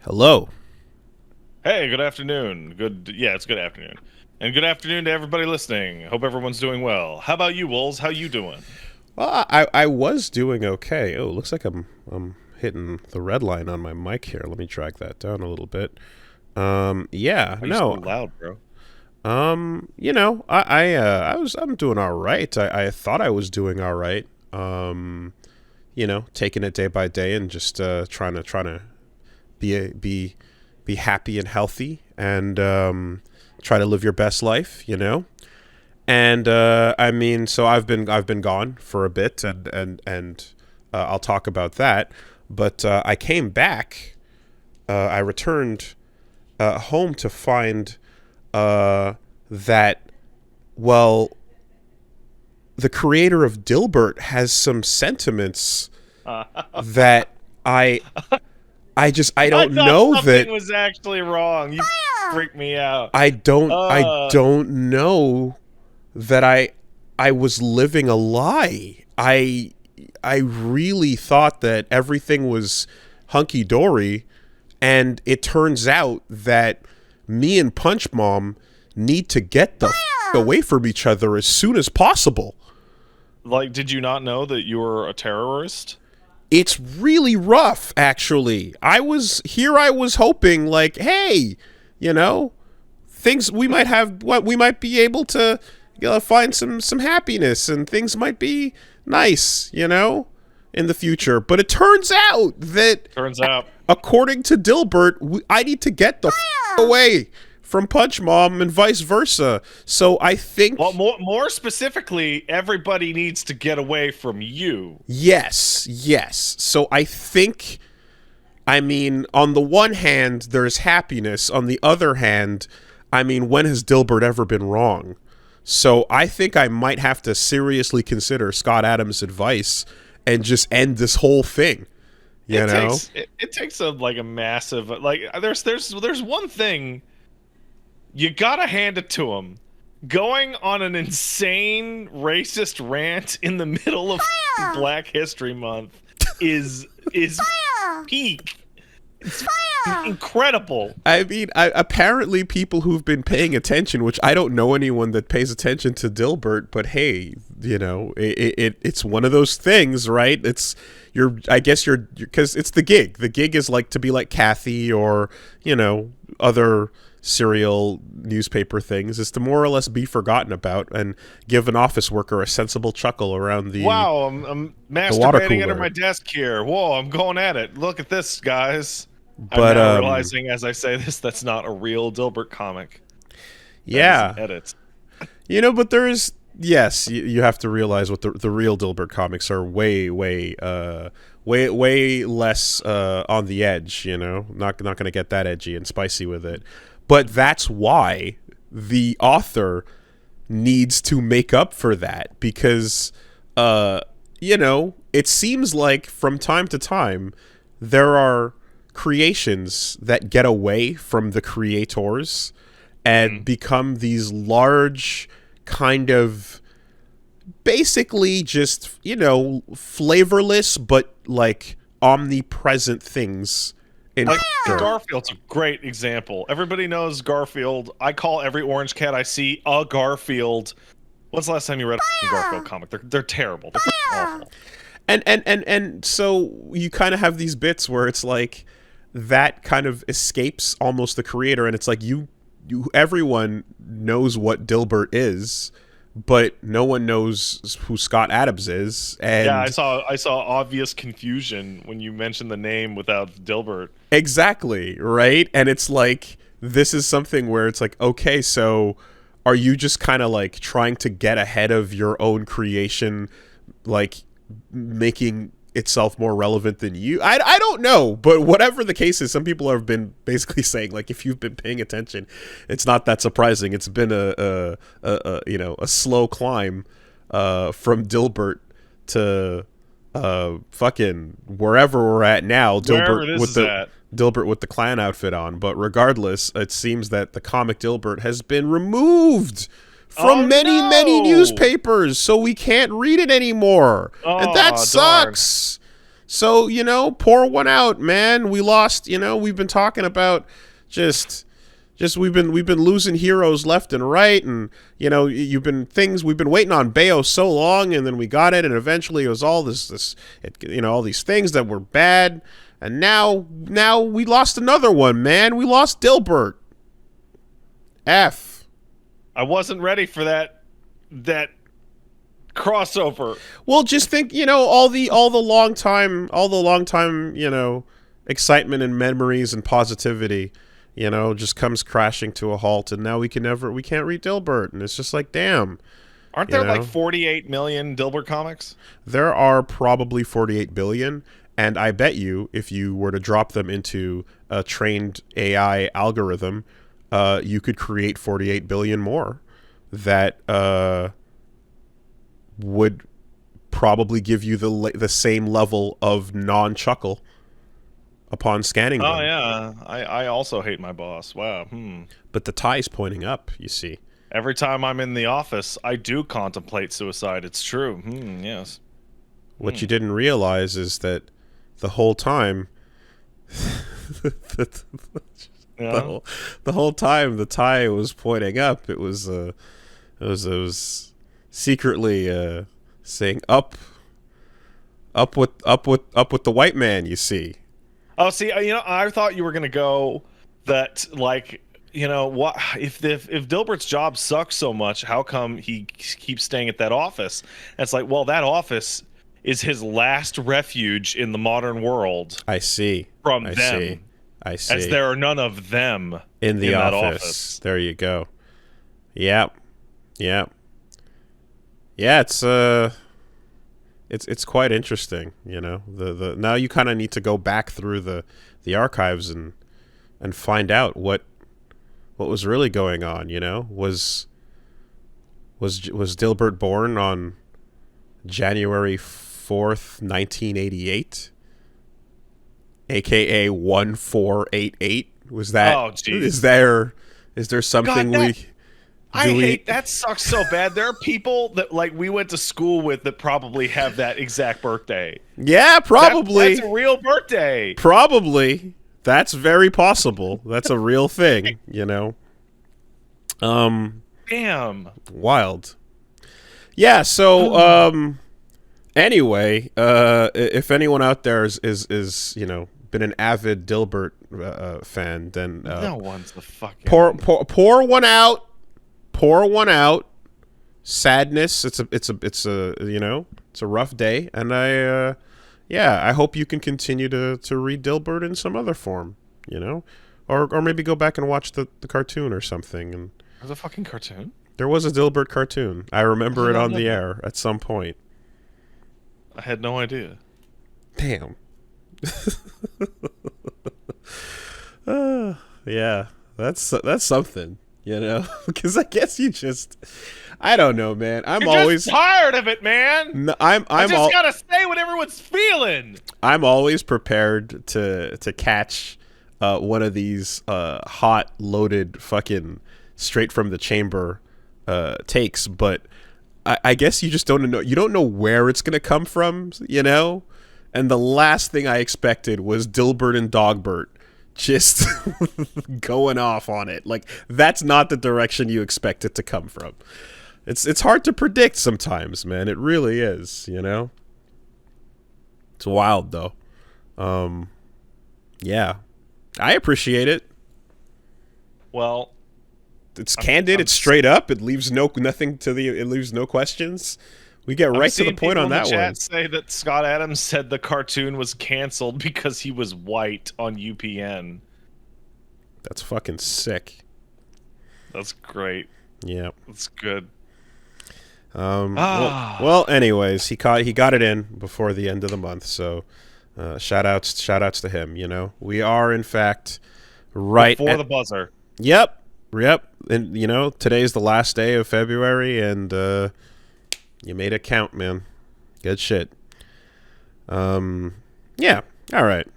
Hello. Hey, good afternoon. It's good afternoon. And good afternoon to everybody listening. Hope everyone's doing well. How about you, Wolves? How you doing? Well, I was doing okay. Oh, looks like I'm hitting the red line on my mic here. Let me drag that down a little bit. Yeah, Why are you so no. loud, bro? I'm doing all right. I thought I was doing all right. Taking it day by day and just trying to be happy and healthy and try to live your best life. And so I've been gone for a bit, and I'll talk about that. But I came back. I returned home to find that, well, the creator of Dilbert has some sentiments that I don't know something that was actually wrong. You freaked me out. I don't know that I was living a lie. I really thought that everything was hunky dory, and it turns out that me and Punch Mom need to get the away from each other as soon as possible. Like, did you not know that you were a terrorist? It's really rough, actually. I was hoping, like, hey, things we might be able to find some happiness, and things might be nice, in the future. But it turns out that according to Dilbert, I need to get the away from Punch Mom and vice versa. So I think... Well, more specifically, everybody needs to get away from you. Yes. So I think... on the one hand, there's happiness. On the other hand, when has Dilbert ever been wrong? So I think I might have to seriously consider Scott Adams' advice and just end this whole thing. It takes a massive... There's one thing... You gotta hand it to him. Going on an insane racist rant in the middle of Black History Month is peak. It's incredible. Apparently people who've been paying attention, which I don't know anyone that pays attention to Dilbert, but hey, it's one of those things, right? Because it's the gig. The gig is like to be like Kathy or, other serial newspaper things, is to more or less be forgotten about and give an office worker a sensible chuckle around the I'm masturbating under my desk here. Whoa, I'm going at it. Look at this, guys. But I'm now realizing as I say this, that's not a real Dilbert comic. Yeah. Edit. But there is... Yes, you have to realize what the real Dilbert comics are way less on the edge, Not going to get that edgy and spicy with it. But that's why the author needs to make up for that, because, it seems like from time to time there are creations that get away from the creators and become these large kind of basically just, flavorless but like omnipresent things. Garfield's a great example. Everybody knows Garfield. I call every orange cat I see a Garfield. When's the last time you read a Garfield comic? They're terrible. They're awful. And so you kind of have these bits where it's like that kind of escapes almost the creator, and it's like everyone knows what Dilbert is, but no one knows who Scott Adams is. And yeah, I saw obvious confusion when you mentioned the name without Dilbert. Exactly, right? And it's like, this is something where it's like, okay, so are you just kind of like trying to get ahead of your own creation, like making itself more relevant than you? I don't know, but whatever the case is, some people have been basically saying, like, if you've been paying attention, it's not that surprising. It's been a slow climb from Dilbert to fucking wherever we're at now. Dilbert with the clan outfit on. But regardless, it seems that the comic Dilbert has been removed from many newspapers, so we can't read it anymore. And that sucks. So, pour one out, man. We lost, we've been talking about just we've been losing heroes left and right, and we've been waiting on Bayo so long, and then we got it, and eventually it was all all these things that were bad, and now we lost another one, man. We lost Dilbert. I wasn't ready for that crossover. Well, just think, all the long time, excitement and memories and positivity, just comes crashing to a halt, and now we can't read Dilbert, and it's just like, damn. Aren't there like 48 million Dilbert comics? There are probably 48 billion, and I bet you if you were to drop them into a trained AI algorithm, you could create 48 billion more that would probably give you the same level of non-chuckle upon scanning them. Oh, yeah. I also hate my boss. Wow. But the tie's pointing up, you see. Every time I'm in the office, I do contemplate suicide. It's true. Yes. What you didn't realize is that the whole time... Yeah. The whole time the tie was pointing up, it was secretly saying up with the white man, you see. Oh, see, I thought you were gonna go that, like, what if Dilbert's job sucks so much, how come he keeps staying at that office? And it's like, well, that office is his last refuge in the modern world. I see. From them. I see. As there are none of them in the that office. There you go. Yeah. Yeah, it's quite interesting, The now you kind of need to go back through the archives and find out what was really going on, Was Dilbert born on January 4th, 1988? AKA 1488? Was that? Oh, geez. Is there something that sucks so bad. There are people that, like, we went to school with that probably have that exact birthday. Yeah, probably. That's a real birthday. Probably. That's very possible. That's a real thing, Damn. Wild. Yeah, so anyway, if anyone out there is been an avid Dilbert fan, then no one's the fucking pour one out. Pour one out. Sadness. It's a rough day, and I hope you can continue to read Dilbert in some other form, or maybe go back and watch the cartoon or something. And there's a fucking cartoon. There was a Dilbert cartoon. I remember it on the air at some point. I had no idea. Damn. Yeah, that's something, because I guess I don't know, man. You're always just tired of it, man. No, I just gotta say what everyone's feeling. I'm always prepared to catch one of these hot, loaded, fucking straight from the chamber takes, but I guess you just don't know. You don't know where it's gonna come from, And the last thing I expected was Dilbert and Dogbert just going off on it. Like, that's not the direction you expect it to come from. It's hard to predict sometimes, man. It really is, It's wild, though. Yeah. I appreciate it. Well, it's candid, it's straight up, it leaves no questions. We get right to the point on that one. Chat say that Scott Adams said the cartoon was canceled because he was white on UPN. That's fucking sick. That's great. Yeah, that's good. Well, anyways, he got it in before the end of the month, so shout outs to him. We are in fact right before the buzzer. Yep. And today's the last day of February, and you made it count, man. Good shit. Yeah. All right.